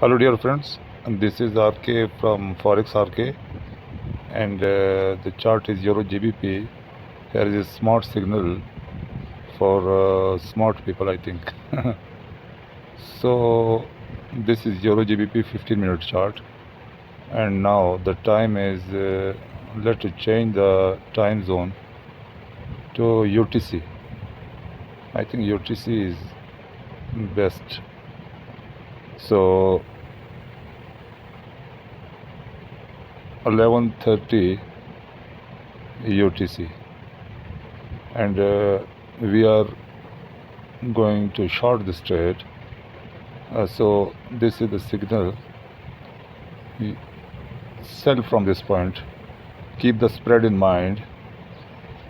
Hello dear friends, and this is RK from Forex RK, and the chart is Euro GBP. Here is a smart signal for smart people, I think. So this is Euro GBP 15-minute chart, and now the time is let's change the time zone to UTC. I think UTC is best. So 11:30 UTC, and we are going to short this trade. So this is the signal. Sell from this point. Keep the spread in mind.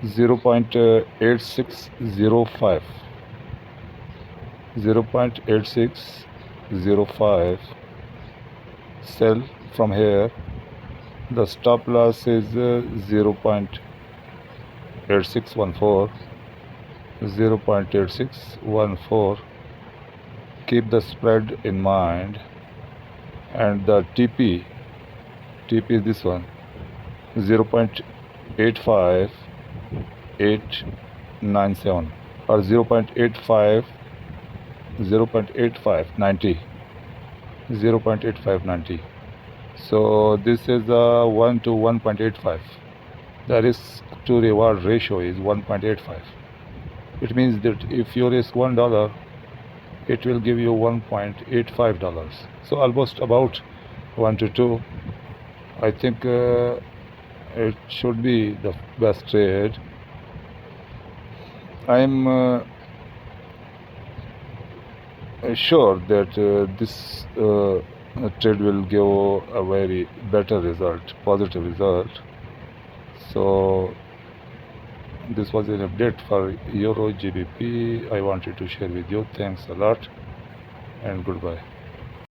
0.8605. 0.8605. Sell from here. The stop loss is 0.8614. 0.8614. Keep the spread in mind. And the TP is this one, 0.85897 or 0.8590. 0.8590. So this is 1 to 1.85. The risk to reward ratio is 1.85. It means that if you risk $1, it will give you $1.85. So almost about 1 to 2. I think it should be the best trade. I'm sure that this trade will give a very better result, positive result. So this was an update for Euro GBP. I wanted to share with you. Thanks a lot and goodbye.